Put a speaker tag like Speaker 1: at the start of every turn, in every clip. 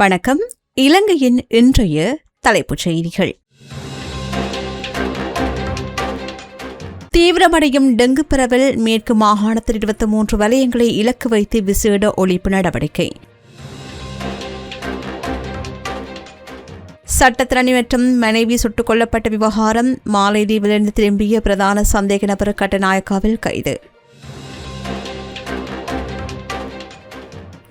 Speaker 1: வணக்கம். இலங்கையின் இன்றைய தலைப்புச் செய்திகள். தீவிரமடையும் டெங்கு பரவல். மேற்கு மாகாணத்தில் 23 வலயங்களை இலக்கு வைத்து விசேட ஒழிப்பு நடவடிக்கை. சட்டத்திரணி மற்றும் மனைவி சுட்டுக் கொல்லப்பட்ட விவகாரம். மாலைதீவிலிருந்து திரும்பிய பிரதான சந்தேக நபர் கட்டநாயக்காவில் கைது.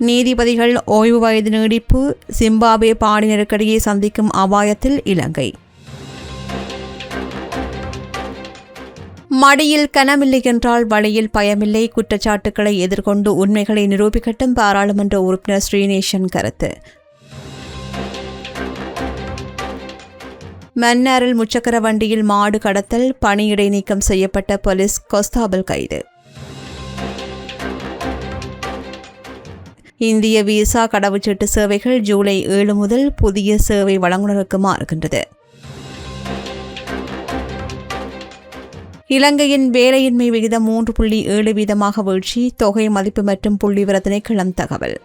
Speaker 1: நீதிபதிகள் ஓய்வு வயது நீடிப்பு. சிம்பாப்வே பாடி நெருக்கடியை சந்திக்கும் அபாயத்தில் இலங்கை. மடியில் கனமில்லை என்றால் வழியில் பயமில்லை. குற்றச்சாட்டுக்களை எதிர்கொண்டு உண்மைகளை நிரூபிக்கட்டும் பாராளுமன்ற உறுப்பினர் ஸ்ரீநேசன் கருத்து. மன்னாரில் முச்சக்கர வண்டியில் மாடு கடத்தல். பணியிடை நீக்கம் செய்யப்பட்ட போலீஸ் கான்ஸ்டபிள் கைது. இந்திய விசா கடவுச்சீட்டு சேவைகள் ஜூலை 7 முதல் புதிய சேவை வழங்குநருக்கு மாறுகின்றது. இலங்கையின் வேலையின்மை விகிதம் 3.7% வீழ்ச்சி. தொகை மதிப்பு மற்றும் புள்ளிவிவர திணைக்களம் தகவல்.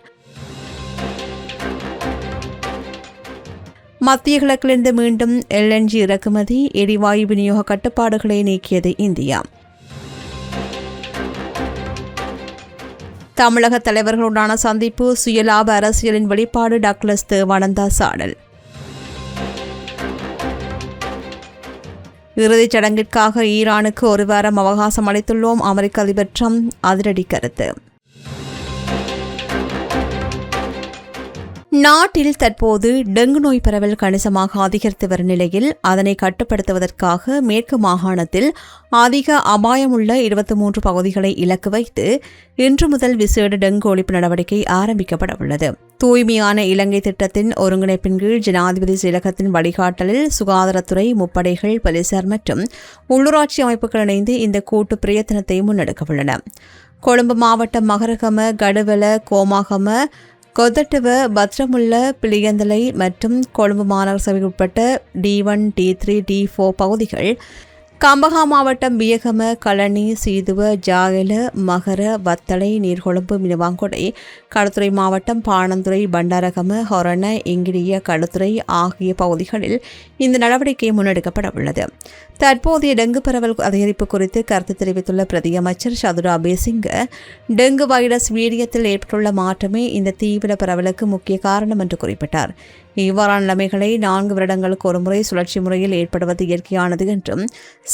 Speaker 1: மத்திய கிழக்கிலிருந்து மீண்டும் LNG இறக்குமதி. எரிவாயு விநியோக கட்டுப்பாடுகளை நீக்கியது இந்தியா. தமிழக தலைவர்களுடனான சந்திப்பு. சுயலாப அரசியலின் வெளிப்பாடு. டக்ளஸ் தேவானந்தா சாடல். இறுதிச் சடங்கிற்காக ஈரானுக்கு 1 வாரம் அவகாசம் அளித்துள்ளோம். அமெரிக்க அதிபர் ட்ரம்ப் அதிரடி கருத்து. நாட்டில் தற்போது டெங்கு நோய் பரவல் கணிசமாக அதிகரித்து வரும் நிலையில் அதனை கட்டுப்படுத்துவதற்காக மேற்கு மாகாணத்தில் அதிக அபாயமுள்ள 23 பகுதிகளை இலக்கு வைத்து இன்று முதல் விசேட டெங்கு ஒழிப்பு நடவடிக்கை ஆரம்பிக்கப்பட உள்ளது. தூய்மையான இலங்கை திட்டத்தின் ஒருங்கிணைப்பின் கீழ் ஜனாதிபதி செயலகத்தின் வழிகாட்டலில் சுகாதாரத்துறை, முப்படைகள், போலீசார் மற்றும் உள்ளூராட்சி அமைப்புகள் இணைந்து இந்த கூட்டு பிரயத்தனத்தை முன்னெடுக்க உள்ளன. கொழும்பு மாவட்டம் மகரகம, கடுவல, கோமாகம, கொதட்டுவ, பத்ரமுல்ல, பிளியந்தலை மற்றும் கொழும்பு மாநகர சபைக்கு உட்பட்ட D1, D3, D4 பகுதிகள், கம்பஹா மாவட்டம் வியகம, களனி, சீதுவ, ஜாகல, மகர, வத்தளை, நீர்கொழும்பு, மினுவாங்கொடை, களுத்துறை மாவட்டம் பாணந்துறை, பண்டாரகம, ஹொரண, இங்கிரிய, களுத்துறை ஆகிய பகுதிகளில் இந்த நடவடிக்கை முன்னெடுக்கப்பட உள்ளது. தற்போதைய டெங்கு பரவல் அதிகரிப்பு குறித்து கருத்து தெரிவித்துள்ள பிரதியமைச்சர் சதுரா பேசிங்க, டெங்கு வைரஸ் வீரியத்தில் ஏற்பட்டுள்ள மாற்றமே இந்த தீவிர பரவலுக்கு முக்கிய காரணம் என்று குறிப்பிட்டார். இவ்வாறான நிலைமைகளை 4 வருடங்களுக்கு ஒருமுறை சுழற்சி முறையில் ஏற்படுவது இயற்கையானது என்றும்,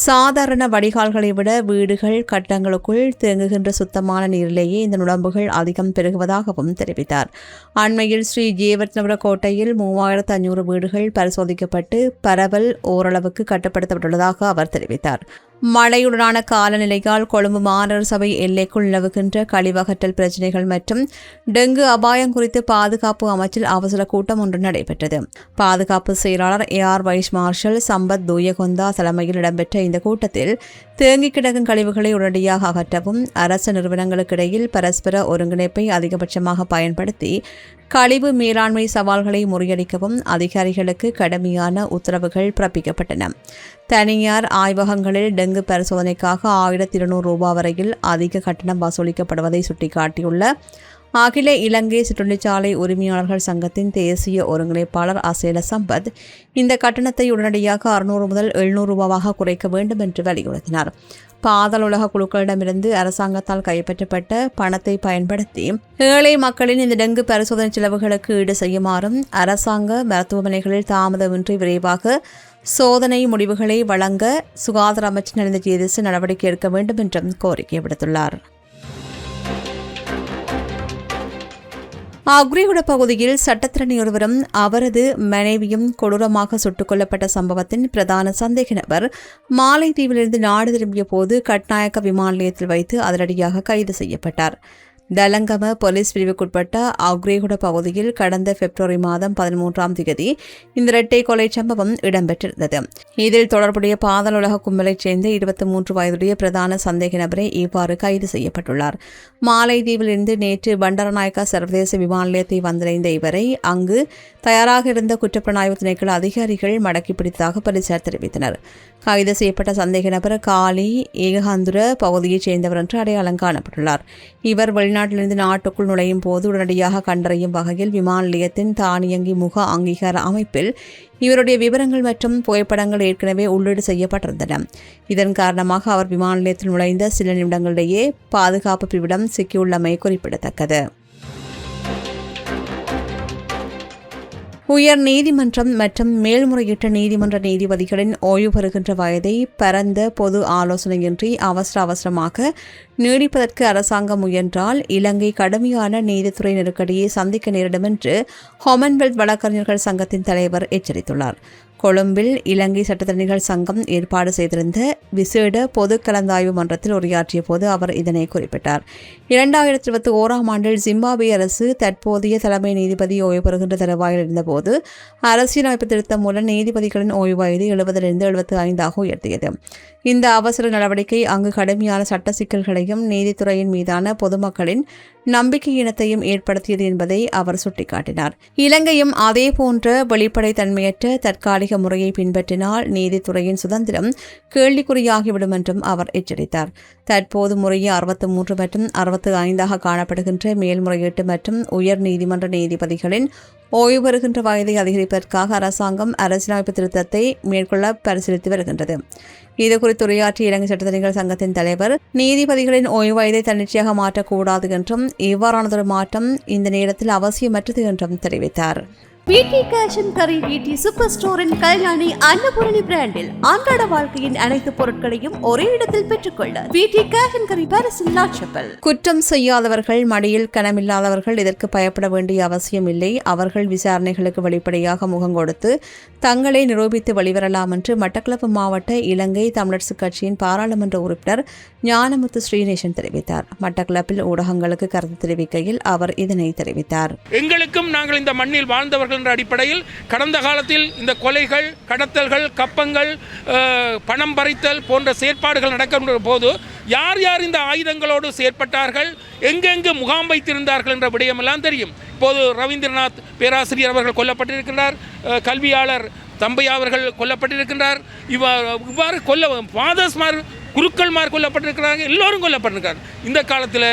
Speaker 1: சாதாரண வடிகால்களை விட வீடுகள், கட்டங்களுக்குள் தேங்குகின்ற சுத்தமான நீரிலேயே இந்த நுழம்புகள் அதிகம் பெருகுவதாகவும் தெரிவித்தார். அண்மையில் ஸ்ரீ ஜேவர்த்தனபுர கோட்டையில் 3500 வீடுகள் பரிசோதிக்கப்பட்டு பரவல் ஓரளவுக்கு கட்டுப்படுத்தப்பட்டுள்ளதாக அவர் தெரிவித்தார். மழையுடனான காலநிலையால் கொழும்பு மாநகர சபை எல்லைக்குள் நிலவுகின்ற கழிவகற்றல் பிரச்சினைகள் மற்றும் டெங்கு அபாயம் குறித்து பாதுகாப்பு அமைச்சில் அவசர கூட்டம் ஒன்று நடைபெற்றது. பாதுகாப்பு செயலாளர் AR vice marshal Sampath Thuyacontha தலைமையில் இடம்பெற்ற இந்த கூட்டத்தில் தேங்கி கிடக்கும் கழிவுகளை உடனடியாக அகற்றவும், அரசு நிறுவனங்களுக்கிடையில் பரஸ்பர ஒருங்கிணைப்பை அதிகபட்சமாக பயன்படுத்தி கழிவு மேலாண்மை சவால்களை முறியடிக்கவும் அதிகாரிகளுக்கு கடுமையான உத்தரவுகள் பிறப்பிக்கப்பட்டன. தனியார் ஆய்வகங்களில் டெங்கு பரிசோதனைக்காக 1200 ரூபாய் வரையில் அதிக கட்டணம் வசூலிக்கப்படுவதை சுட்டிக்காட்டியுள்ள அகில இலங்கை சிற்றுண்டிச்சாலை உரிமையாளர்கள் சங்கத்தின் தேசிய ஒருங்கிணைப்பாளர் அசேல சம்பத் இந்த கட்டணத்தை உடனடியாக 600 முதல் 700 ரூபாவாக குறைக்க வேண்டும் என்று வலியுறுத்தினார். பாதாள உலக குழுக்களிடமிருந்து அரசாங்கத்தால் கைப்பற்றப்பட்ட பணத்தை பயன்படுத்தி ஏழை மக்களின் இந்த டெங்கு பரிசோதனை செலவுகளுக்கு ஈடு செய்யுமாறும், அரசாங்க மருத்துவமனைகளில் தாமதமின்றி விரைவாக சோதனை முடிவுகளை வழங்க சுகாதார அமைச்சர் நலிந்த ஜேதிச நடவடிக்கை எடுக்க வேண்டும் என்றும் கோரிக்கை விடுத்துள்ளார். அக்ரிகுட பகுதியில் சட்டத்திரணி ஒருவரும் அவரது மனைவியும் கொடூரமாக சுட்டுக் கொல்லப்பட்ட சம்பவத்தின் பிரதான சந்தேக நபர் மாலைதீவிலிருந்து நாடு திரும்பிய போது கட்நாயக்க விமான நிலையத்தில் வைத்து அதிரடியாக கைது செய்யப்பட்டார். தலங்கம போலீஸ் பிரிவுக்குட்பட்ட அக்ரிகுட பகுதியில் கடந்த பிப்ரவரி மாதம் 13ஆம் தேதி இந்த இரட்டை கொலை சம்பவம் இடம்பெற்றிருந்தது. இதில் தொடர்புடைய பாதாள உலக கும்பலைச் சேர்ந்த 23 வயதுடைய பிரதான சந்தேக நபரை இவ்வாறு கைது செய்யப்பட்டுள்ளார். மாலைதீவிலிருந்து நேற்று பண்டாரநாயக்கா சர்வதேச விமான நிலையத்தை வந்தடைந்த இவரை அங்கு தயாராக இருந்த குற்றப்புலனாய்வு திணைக்கள அதிகாரிகள் மடக்கி பிடித்ததாக போலீசார் தெரிவித்தனர். கைது செய்யப்பட்ட சந்தேக நபர் காலி ஏகஹந்துர பகுதியைச் சேர்ந்தவர் என்று அடையாளம் காணப்பட்டுள்ளார். இவர் வெளிநாட்டு வெளிநாட்டிலிருந்து நாட்டுக்குள் நுழையும் போது உடனடியாக கண்டறியும் வகையில் விமான நிலையத்தின் தானியங்கி முக அங்கீகார அமைப்பில் இவருடைய விவரங்கள் மற்றும் புகைப்படங்கள் ஏற்கனவே உள்ளீடு செய்யப்பட்டிருந்தன. இதன் காரணமாக அவர் விமான நிலையத்தில் நுழைந்த சில நிமிடங்களிலேயே பாதுகாப்பு பிரிவிடம் சிக்கியுள்ளமை குறிப்பிடத்தக்கது. உயர் நீதிமன்றம் மற்றும் மேல்முறையீட்டு நீதிமன்ற நீதிபதிகளின் ஓய்வு பெறுகின்ற வயதை பரந்த பொது ஆலோசனையின்றி அவசரமாக நீடிப்பதற்கு அரசாங்கம் முயன்றால் இலங்கை கடுமையான நீதித்துறை நெருக்கடியை சந்திக்க நேரிடும் என்று காமன்வெல்த் வழக்கறிஞர்கள் சங்கத்தின் தலைவர் எச்சரித்துள்ளார். கொழும்பில் இலங்கை சட்டத்தரணிகள் சங்கம் ஏற்பாடு செய்திருந்த விசேட பொது கலந்தாய்வு மன்றத்தில் உரையாற்றிய போது அவர் இதனை குறிப்பிட்டார். 2021 ஆண்டில் ஜிம்பாப்வே அரசு தற்போதைய தலைமை நீதிபதி ஓய்வு பெறுகின்ற தருவாயில் இருந்தபோது அரசியலமைப்பு திருத்தம் மூலம் நீதிபதிகளின் ஓய்வு வயது 70 75 உயர்த்தியது. இந்த அவசர நடவடிக்கை அங்கு கடுமையான சட்ட சிக்கல்களையும் நீதித்துறையின் மீதான பொதுமக்களின் நம்பிக்கையினத்தையும் ஏற்படுத்தியது என்பதை அவர் சுட்டிக்காட்டினார். இலங்கையும் அதேபோன்ற வெளிப்படைத்தன்மையற்ற தற்காலிக முறையை பின்பற்றினால் நீதித்துறையின் சுதந்திரம் கேள்விக்குறியாகிவிடும் என்றும் அவர் எச்சரித்தார். தற்போது முறையே 63 மற்றும் 65 காணப்படுகின்ற மேல்முறையீட்டு மற்றும் உயர் நீதிமன்ற நீதிபதிகளின் ஓய்வு பெறுகின்ற வயதை அதிகரிப்பதற்காக அரசாங்கம் அரசியலமைப்பு திருத்தத்தை மேற்கொள்ள பரிசீலித்து வருகின்றது. இதுகுறித்து உரையாற்றிய இலங்கை சட்டத்தரணிகள் சங்கத்தின் தலைவர் நீதிபதிகளின் ஓய்வு வயதை தன்னிச்சையாக மாற்றக்கூடாது என்றும் இவ்வாறானதொரு மாற்றம் இந்த நேரத்தில் அவசியமற்றது என்றும் தெரிவித்தார்.
Speaker 2: VT cash and curry VT super ஸ்டோரின் கல்யாணி அன்னபூரணி பிராண்டில் அன்றாட வாழ்க்கையின் அனைத்து பொருட்களையும் ஒரே இடத்தில் பெற்றுக்கொள்ள வீட்டி கேஷ் அண்ட் கரி பாரிஸில் லாட்சப்பல்.
Speaker 1: குற்றம் செய்யாதவர்கள், மடியில் கனமில்லாதவர்கள் இதற்கு பயப்பட வேண்டிய அவசியம் இல்லை. அவர்கள் விசாரணைகளுக்கு வெளிப்படையாக முகம் கொடுத்து தங்களை நிரூபித்து வெளிவரலாம் என்று மட்டக்களப்பு மாவட்ட இலங்கை தமிழரசுக் கட்சியின் பாராளுமன்ற உறுப்பினர் ஞானமுத்து ஸ்ரீநேசன் தெரிவித்தார். மட்டக்களப்பில் ஊடகங்களுக்கு கருத்து தெரிவிக்கையில் அவர் இதனை தெரிவித்தார்.
Speaker 3: எங்களுக்கும் நாங்கள் இந்த மண்ணில் வாழ்ந்தவர்கள் என்ற அடிப்படையில் கடந்த காலத்தில் இந்த கொலைகள், கடத்தல்கள், கப்பங்கள், பணம் பறித்தல் போன்ற செயற்பாடுகள் நடக்கின்ற போது யார் யார் இந்த ஆயுதங்களோடு செயற்பட்டார்கள், எங்கெங்கு முகாம் வைத்திருந்தார்கள் என்ற விடயமெல்லாம் தெரியும். இப்போது ரவீந்திரநாத் பேராசிரியர் அவர்கள் கொல்லப்பட்டிருக்கிறார், கல்வியாளர் தம்பையா அவர்கள் கொல்லப்பட்டிருக்கின்றார். இவ்வாறு ஃபாதர்ஸ்மார், குருக்கள்மார் கொல்லப்பட்டிருக்கிறாங்க, எல்லோரும் கொல்லப்பட்டிருக்கார். இந்த காலத்தில்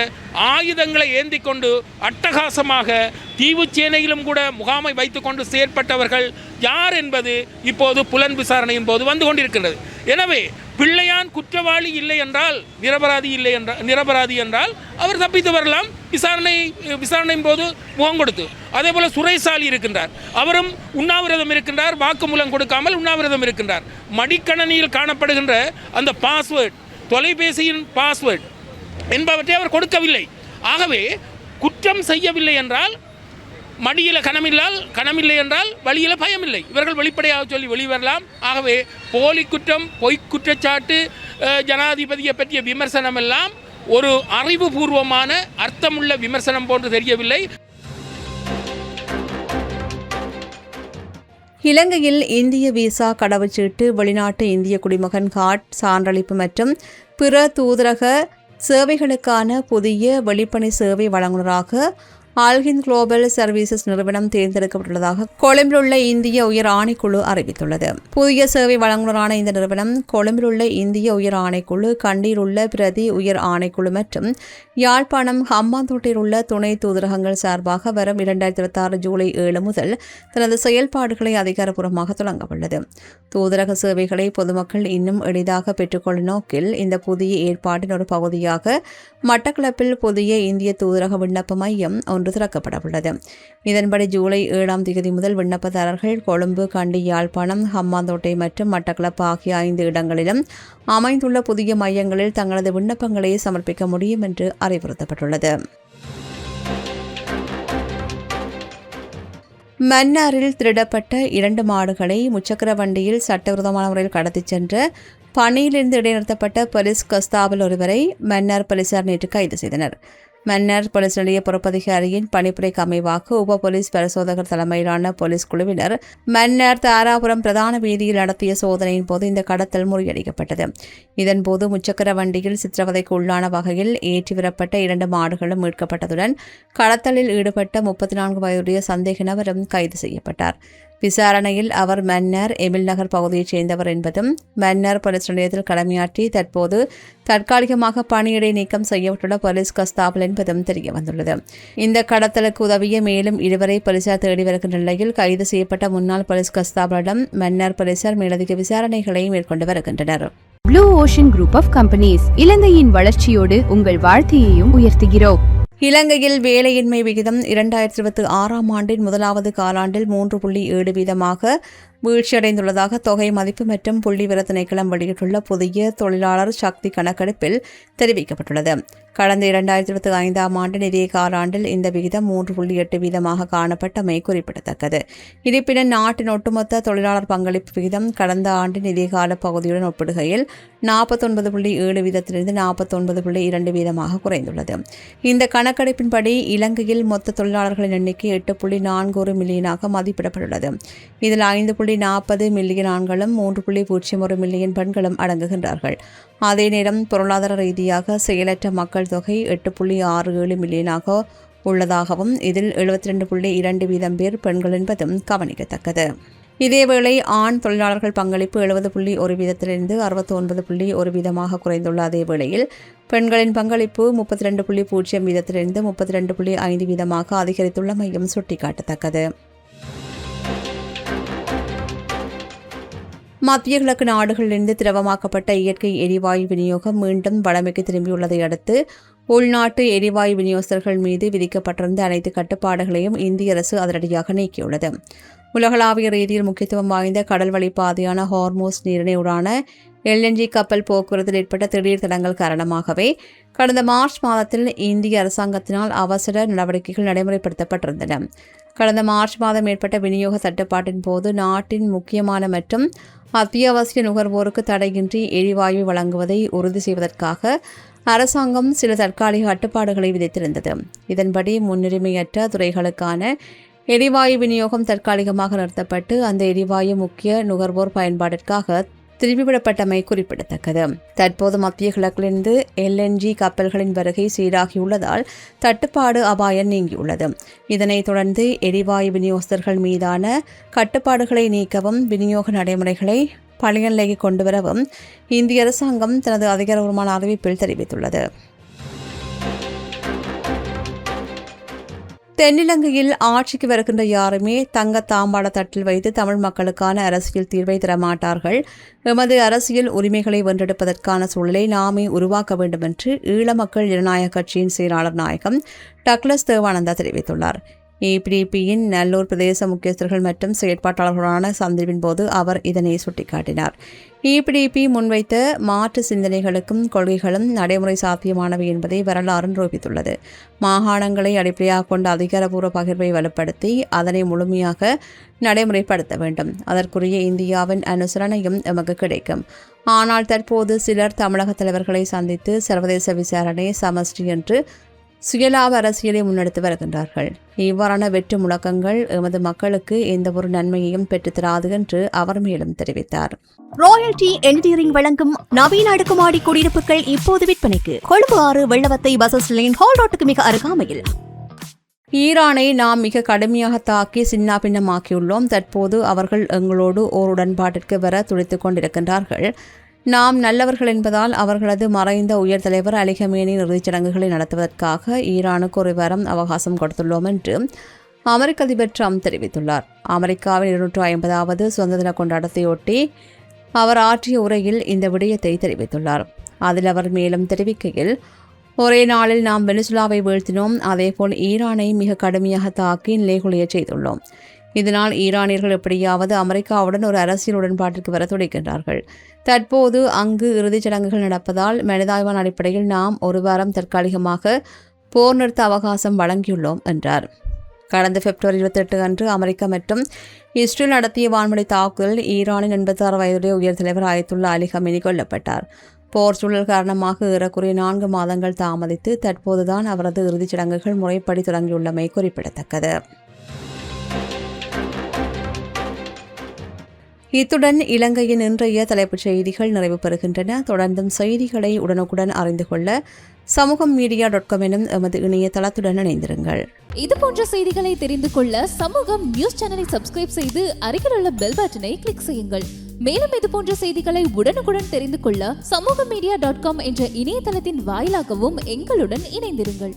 Speaker 3: ஆயுதங்களை ஏந்தி கொண்டு அட்டகாசமாக தீவுச்சேனையிலும் கூட முகாமை வைத்துக்கொண்டு செயற்பட்டவர்கள் யார் என்பது இப்போது புலன் விசாரணையின் போது வந்து கொண்டிருக்கின்றது. எனவே பிள்ளையான் குற்றவாளி இல்லை என்றால், நிரபராதி என்றால் அவர் தப்பித்து வரலாம் விசாரணையின் போது முகம் கொடுத்து. அதே போல சுரேசாலி இருக்கின்றார், அவரும் உண்ணாவிரதம் இருக்கின்றார், வாக்குமூலம் கொடுக்காமல் உண்ணாவிரதம் இருக்கின்றார். மடிக்கணனியில் காணப்படுகின்ற அந்த பாஸ்வேர்டு, தொலைபேசியின் பாஸ்வேர்டு என்பவற்றை அவர் கொடுக்கவில்லை. ஆகவே குற்றம் செய்யவில்லை என்றால் மடியில் கனமில்லை என்றால் வழியில் பயமில்லை. இவர்கள் வெளிப்படையாக சொல்லி வெளிவரலாம். ஆகவே போலி குற்றம், பொய்க் குற்றச்சாட்டு, ஜனாதிபதியை பற்றிய விமர்சனம் எல்லாம் ஒரு அறிவுபூர்வமான அர்த்தமுள்ள விமர்சனம் போன்று தெரியவில்லை.
Speaker 1: இலங்கையில் இந்திய விசா கடவுச்சீட்டு, வெளிநாட்டு இந்திய குடிமகன் கார்டு, சான்றளிப்பு மற்றும் பிற தூதரக சேவைகளுக்கான புதிய வெளிப்பணி சேவை வழங்குநராக ஆல்ஹிந்த் குளோபல் சர்வீசஸ் நிறுவனம் தேர்ந்தெடுக்கப்பட்டுள்ளதாக கொழும்பில் உள்ள இந்திய உயர் ஆணைக்குழு அறிவித்துள்ளது. புதிய சேவை வழங்குநரான இந்த நிறுவனம் கொழும்பில் உள்ள இந்திய உயர் ஆணைக்குழு, கண்டியில் உள்ள பிரதி உயர் ஆணைக்குழு மற்றும் யாழ்ப்பாணம் ஹம்பாந்தோட்டையில் உள்ள துணை தூதரகங்கள் சார்பாக வரும் 2026 ஜூலை 7 முதல் தனது செயல்பாடுகளை அதிகாரப்பூர்வமாக தொடங்கவுள்ளது. தூதரக சேவைகளை பொதுமக்கள் இன்னும் எளிதாக பெற்றுக்கொள்ளும் நோக்கில் இந்த புதிய ஏற்பாட்டின் ஒரு பகுதியாக மட்டக்களப்பில் புதிய இந்திய தூதரக விண்ணப்ப மையம் திறக்கப்பட உள்ளது. இதன்படி ஜூலை 7ஆம் தேதி முதல் விண்ணப்பதாரர்கள் கொழும்பு, கண்டி, யாழ்ப்பாணம், ஹம்பாந்தோட்டை மற்றும் மட்டக்களப்பு ஆகிய 5 இடங்களிலும் அமைந்துள்ள புதிய மையங்களில் தங்களது விண்ணப்பங்களை சமர்ப்பிக்க முடியும் என்று அறிவுறுத்தப்பட்டுள்ளது. மன்னாரில் திருடப்பட்ட 2 மாடுகளை முச்சக்கர வண்டியில் சட்டவிரோதமான முறையில் கடத்திச் சென்ற பணியிலிருந்து இடைநிறுத்தப்பட்ட போலீஸ் கஸ்தாபல் ஒருவரை மன்னார் போலீசார் நேற்று கைது செய்தனர். மன்னார் போலீஸ் நிலைய பொறுப்பதிகாரியின் பணிப்புரைக்கு அமைவாக உப போலீஸ் பரிசோதகர் தலைமையிலான போலீஸ் குழுவினர் மன்னார் தாராபுரம் பிரதான வீதியில் நடத்திய சோதனையின் போது இந்த கடத்தல் முறியடிக்கப்பட்டது. இதன்போது முச்சக்கர வண்டியில் சித்திரவதைக்கு உள்ளான வகையில் ஏற்றி வரப்பட்ட 2 மாடுகளும் மீட்கப்பட்டதுடன் கடத்தலில் ஈடுபட்ட 34 வயதுடைய சந்தேக நபரும் கைது செய்யப்பட்டார். விசாரணையில் அவர் மன்னர் எமில் நகர் பகுதியைச் சேர்ந்தவர் என்பதும் மன்னர் போலீஸ் நிலையத்தில் கடமையாற்றி தற்போது தற்காலிகமாக பணியிடை நீக்கம் செய்யப்பட்டுள்ள போலீஸ் கஸ்தாபல் என்பதும் தெரியவந்துள்ளது. இந்த கடத்தலுக்கு உதவிய மேலும் 2 போலீசார் தேடி வருகின்ற நிலையில் கைது செய்யப்பட்ட முன்னாள் போலீஸ் கஸ்தாபலிடம் மன்னர் போலீசார் மேலதிக விசாரணைகளை மேற்கொண்டு வருகின்றனர்.
Speaker 4: Blue ocean group of companies இலங்கையின் வளர்ச்சியோடு உங்கள் வாழ்க்கையையும் உயர்த்துகிறோம்.
Speaker 1: இலங்கையில் வேலையின்மை விகிதம் 2026ஆம் ஆண்டின் முதலாவது காலாண்டில் 3.7% வீழ்ச்சியடைந்துள்ளதாக தொகை மதிப்பு மற்றும் புள்ளிவிவர திணைக்களம் வெளியிட்டுள்ள புதிய தொழிலாளர் சக்தி கணக்கெடுப்பில் தெரிவிக்கப்பட்டுள்ளது. கடந்த 2025ஆம் ஆண்டின் இதே காலாண்டில் இந்த விகிதம் 3.8% காணப்பட்டமை குறிப்பிடத்தக்கது. இருப்பினும் நாட்டின் ஒட்டுமொத்த தொழிலாளர் பங்களிப்பு விகிதம் கடந்த ஆண்டின் இதே கால பகுதியுடன் ஒப்பிடுகையில் 49.7%லிருந்து 49.2% குறைந்துள்ளது. இந்த கணக்கெடுப்பின்படி இலங்கையில் மொத்த தொழிலாளர்களின் எண்ணிக்கை 8.41 மில்லியனாக மதிப்பிடப்பட்டுள்ளது. இதில் 5.40 மில்லியன் ஆண்களும் 3.01 மில்லியன் பெண்களும் அடங்குகின்றார்கள். அதே நேரம் பொருளாதார ரீதியாக செயலற்ற மக்கள் தொகை 8.67 மில்லியனாக உள்ளதாகவும் இதில் 72.2% பேர் பெண்கள் என்பதும் கவனிக்கத்தக்கது. இதேவேளை ஆண் தொழிலாளர்கள் பங்களிப்பு 70.1%லிருந்து 69.1% குறைந்துள்ள அதே வேளையில் பெண்களின் பங்களிப்பு 32.0%லிருந்து 32.5% அதிகரித்துள்ளமையும் சுட்டிக்காட்டத்தக்கது. மத்திய கிழக்கு நாடுகளிலிருந்து திரவமாக்கப்பட்ட இயற்கை எரிவாயு விநியோகம் மீண்டும் வழமைக்கு திரும்பியுள்ளதை அடுத்து உள்நாட்டு எரிவாயு விநியோகஸ்தர்கள் மீது விதிக்கப்பட்டிருந்த அனைத்து கட்டுப்பாடுகளையும் இந்திய அரசு அதிரடியாக நீக்கியுள்ளது. உலகளாவிய ரீதியில் முக்கியத்துவம் வாய்ந்த கடல்வழி பாதையான ஹார்மோஸ் நீரிணையுடான LNG கப்பல் போக்குவரத்தில் ஏற்பட்ட திடீர் தடங்கள் காரணமாகவே கடந்த மார்ச் மாதத்தில் இந்திய அரசாங்கத்தினால் அவசர நடவடிக்கைகள் நடைமுறைப்படுத்தப்பட்டிருந்தன. கடந்த மார்ச் மாதம் ஏற்பட்ட விநியோக தட்டுப்பாட்டின் போது நாட்டின் முக்கியமான மற்றும் அத்தியாவசிய நுகர்வோருக்கு தடையின்றி எரிவாயு வழங்குவதை உறுதி செய்வதற்காக அரசாங்கம் சில தற்காலிக கட்டுப்பாடுகளை விதித்திருந்தது. இதன்படி முன்னுரிமையற்ற துறைகளுக்கான எரிவாயு விநியோகம் தற்காலிகமாக நிறுத்தப்பட்டு அந்த எரிவாயு முக்கிய நுகர்வோர் பயன்பாட்டிற்காக திருப்பிவிடப்பட்டமை குறிப்பிடத்தக்கது. தற்போது மத்திய கிழக்கிலிருந்து LNG கப்பல்களின் வருகை சீராகியுள்ளதால் தட்டுப்பாடு அபாயம் நீங்கியுள்ளது. இதனைத் தொடர்ந்து எரிவாயு விநியோகஸ்தர்கள் மீதான கட்டுப்பாடுகளை நீக்கவும் விநியோக நடைமுறைகளை பழைய நிலைக்கு கொண்டுவரவும் இந்திய அரசாங்கம் தனது அதிகாரப்பூர்வமான அறிவிப்பில் தெரிவித்துள்ளது. தென்னிலங்கையில் ஆட்சிக்கு வருகின்ற யாருமே தங்க தாம்பாள தட்டில் வைத்து தமிழ் மக்களுக்கான அரசியல் தீர்வை தரமாட்டார்கள். எமது அரசியல் உரிமைகளை வென்றெடுப்பதற்கான சூழலை நாமே உருவாக்க வேண்டும் என்று ஈழ மக்கள் ஜனநாயக கட்சியின் செயலாளர் நாயகம் டக்ளஸ் தேவானந்தா தெரிவித்துள்ளார். EPDPயின் நல்லூர் பிரதேச முக்கியஸ்தர்கள் மற்றும் செயற்பாட்டாளர்களான சந்திப்பின் போது அவர் இதனை சுட்டிக்காட்டினார். EPDP முன்வைத்த மாற்று சிந்தனைகளுக்கும் கொள்கைகளும் நடைமுறை சாத்தியமானவை என்பதை வரலாறு நிரூபித்துள்ளது. மாகாணங்களை அடிப்படையாக கொண்ட அதிகாரப்பூர்வ பகிர்வை வலுப்படுத்தி அதனை முழுமையாக நடைமுறைப்படுத்த வேண்டும். அதற்குரிய இந்தியாவின் அனுசரணையும் எமக்கு கிடைக்கும். ஆனால் தற்போது சிலர் தமிழக தலைவர்களை சந்தித்து சர்வதேச விசாரணை சமஷ்டி என்று சுயலாப அரசியலை முன்னெடுத்து வருகின்றார்கள். இவ்வாறான வெற்று முழக்கங்கள் எமது மக்களுக்கு எந்தவொரு நன்மையையும் பெற்றுத்தராது என்று அவர் மேலும் தெரிவித்தார்.
Speaker 2: ராயல்டி என்ஜினியரிங் வழங்கும் நவீன அடுக்குமாடி குடியிருப்புகள் இப்போது விற்பனைக்கு. Colombo 6 Wellawatte bus line hall ரோட்டுக்கு மிக அருகாமையில்.
Speaker 1: ஈரானை நாம் மிக கடுமையாக தாக்கி சின்னாபின்னமாக்கியுள்ளோம். தற்போது அவர்கள் எங்களோடு ஓர் உடன்பாட்டிற்கு வர துடித்துக் கொண்டிருக்கின்றார்கள். நாம் நல்லவர்கள் என்பதால் அவர்களது மறைந்த உயர் தலைவர் அலி கமேனியின் இறுதிச் சடங்குகளை நடத்துவதற்காக ஈரானுக்கு ஒரு வாரம் அவகாசம் கொடுத்துள்ளோம் என்று அமெரிக்க அதிபர் ட்ரம்ப் தெரிவித்துள்ளார். அமெரிக்காவின் 250வது சுதந்திர தின கொண்டாட்டத்தையொட்டி அவர் ஆற்றிய உரையில் இந்த விடயத்தை தெரிவித்துள்ளார். அதில் அவர் மேலும் தெரிவிக்கையில், ஒரே நாளில் நாம் வெனிசுலாவை வீழ்த்தினோம். அதேபோல் ஈரானை மிக கடுமையாக தாக்கி நிலைகுலைய செய்துள்ளோம். இதனால் ஈரானியர்கள் எப்படியாவது அமெரிக்காவுடன் ஒரு அரசியல் உடன்பாட்டிற்கு வர துடிக்கின்றார்கள். தற்போது அங்கு இறுதிச் சடங்குகள் நடப்பதால் மனிதாய்வான அடிப்படையில் நாம் ஒரு வாரம் தற்காலிகமாக போர் நிறுத்த அவகாசம் வழங்கியுள்ளோம் என்றார். கடந்த பிப்ரவரி 28 அன்று அமெரிக்கா மற்றும் இஸ்ரேல் நடத்திய வான்வழி தாக்குதலில் ஈரானின் 86 வயதுடைய உயர் தலைவர் ஆயத்துல்லா அலி கமேனி கொல்லப்பட்டார். போர் சூழல் காரணமாக ஏறக்குறைய 4 மாதங்கள் தாமதித்து தற்போதுதான் அவரது இறுதிச் சடங்குகள் முறைப்படி தொடங்கியுள்ளமை குறிப்பிடத்தக்கது. இத்துடன் இலங்கையின் இன்றைய தலைப்புச் செய்திகள் நிறைவு பெறுகின்றன. தொடர்ந்தும் செய்திகளை உடனுக்குடன் அறிந்து கொள்ள சமூகம் media.com எனும் எமது இணையதளத்துடன் இணைந்திருங்கள்.
Speaker 5: இது போன்ற செய்திகளை தெரிந்து கொள்ள சமூகம் நியூஸ் சேனலை சப்ஸ்கிரைப் செய்து அருகில் உள்ள பெல் பட்டனை கிளிக் செய்யுங்கள். மேலும் இது போன்ற செய்திகளை உடனுக்குடன் தெரிந்து கொள்ள சமூகமீடியா.com என்ற இணையதளத்தின் வாயிலாகவும் எங்களுடன் இணைந்திருங்கள்.